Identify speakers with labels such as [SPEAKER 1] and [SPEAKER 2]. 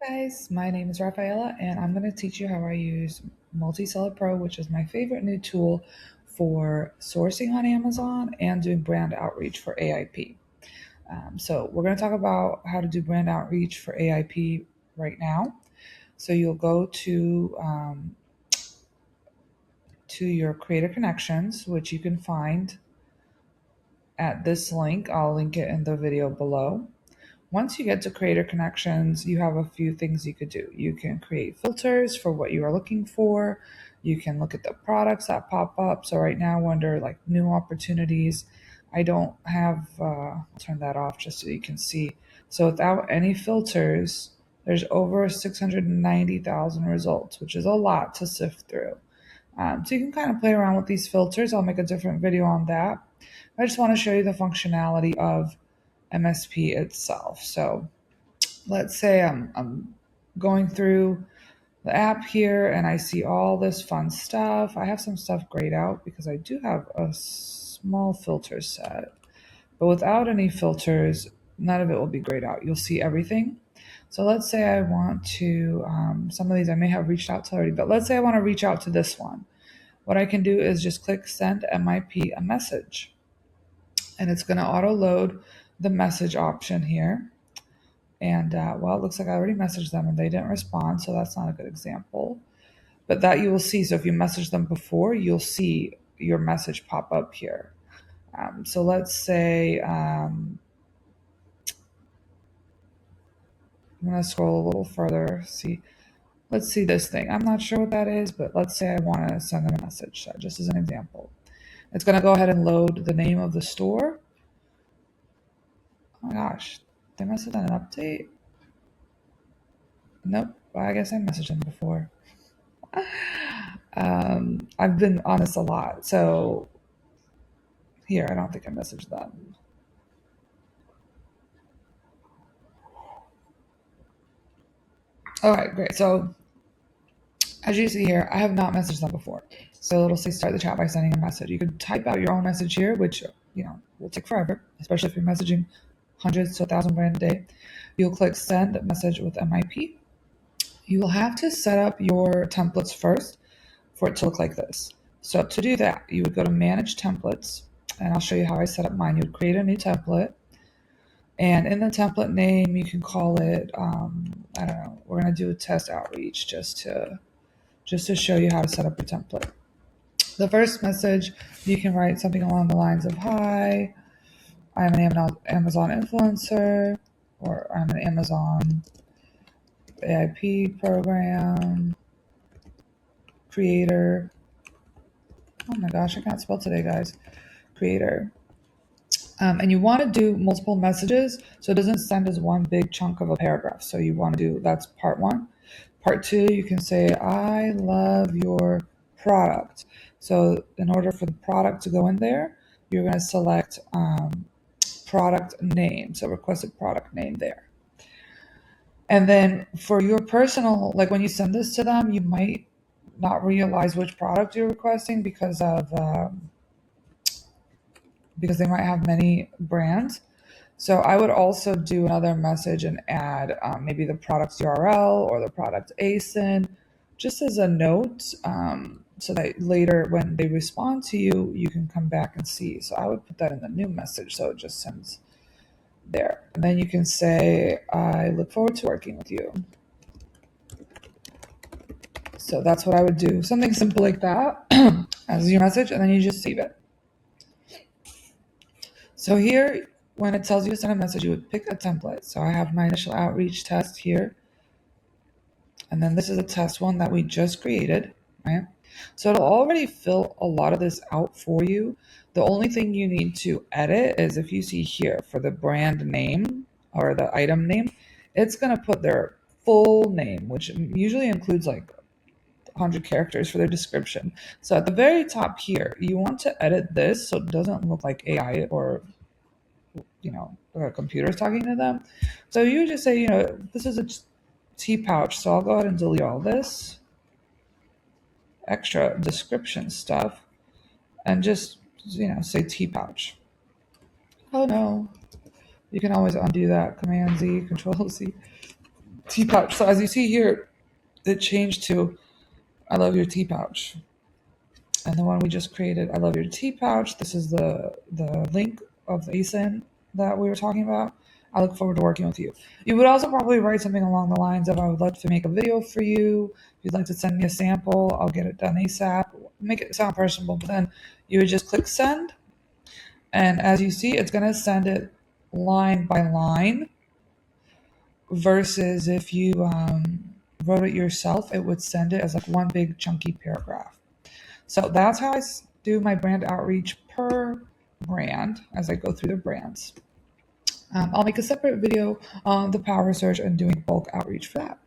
[SPEAKER 1] Guys, my name is Rafaela and I'm going to teach you how I use MultiSellerPro, which is my favorite new tool for sourcing on Amazon and doing brand outreach for AIP. So we're going to talk about how to do brand outreach for AIP right now. So you'll go to your Creator Connections, which you can find at this link. I'll link it in the video below. Once you get to Creator Connections, you have a few things you could do. You can create filters for what you are looking for. You can look at the products that pop up. So right now, under like new opportunities, I don't have, I'll turn that off just so you can see. So without any filters, there's over 690,000 results, which is a lot to sift through. So you can kind of play around with these filters. I'll make a different video on that. I just want to show you the functionality of MSP itself. So let's say I'm going through the app here and I see all this fun stuff. I have some stuff grayed out because I do have a small filter set, but without any filters, none of it will be grayed out. You'll see everything. So let's say I want to, some of these I may have reached out to already, but let's say I want to reach out to this one. What I can do is just click send MIP a message, and it's going to auto load the message option here. And well, it looks like I already messaged them and they didn't respond, so that's not a good example. But that you will see. So if you messaged them before, you'll see your message pop up here. So let's say I'm going to scroll a little further. Let's see this thing. I'm not sure what that is, but let's say I want to send them a message. So just as an example, it's going to go ahead and load the name of the store. Oh my gosh, they must have done an update. Nope. Well, I guess I messaged them before. I've been on this a lot. So here, I don't think I messaged them. All right, great. So as you see here, I have not messaged them before. So it'll say start the chat by sending a message. You could type out your own message here, which will take forever, especially if you're messaging hundreds to 1,000 brand a day. You'll click send message with MIP. You will have to set up your templates first for it to look like this. So to do that, you would go to manage templates, and I'll show you how I set up mine. You would create a new template, and in the template name, you can call it, I don't know, we're going to do a test outreach just to show you how to set up your template. The first message, you can write something along the lines of, hi, I'm an Amazon influencer, or I'm an Amazon AIP program creator. Oh my gosh, I can't spell today, guys. Creator. And you want to do multiple messages so it doesn't send as one big chunk of a paragraph. So you want to do, that's part one. Part two, you can say, I love your product. So in order for the product to go in there, you're going to select product name. So requested product name there. And then for your personal, like when you send this to them, you might not realize which product you're requesting because they might have many brands. So I would also do another message and add maybe the product's URL or the product ASIN, just as a note, so that later when they respond to you, you can come back and see. So I would put that in the new message, so it just sends there. And then you can say, I look forward to working with you. So that's what I would do. Something simple like that as your message, and then you just save it. So here, when it tells you to send a message, you would pick a template. So I have my initial outreach test here. And then this is a test one that we just created, right? So it'll already fill a lot of this out for you. The only thing you need to edit is if you see here for the brand name or the item name, it's going to put their full name, which usually includes like 100 characters for their description. So at the very top here, you want to edit this so it doesn't look like AI or a computer is talking to them. So you just say, this is a tea pouch, so I'll go ahead and delete all this extra description stuff and just say tea pouch. Oh no, you can always undo that. Command Z, Control Z. tea pouch. So as you see here, it changed to I love your tea pouch. And the one we just created, I love your tea pouch. This is the link of the ASIN that we were talking about. I look forward to working with you. You would also probably write something along the lines of, I would like to make a video for you. If you'd like to send me a sample, I'll get it done ASAP. Make it sound personable, but then you would just click send. And as you see, it's going to send it line by line versus if you wrote it yourself, it would send it as like one big chunky paragraph. So that's how I do my brand outreach per brand as I go through the brands. I'll make a separate video on the power search and doing bulk outreach for that.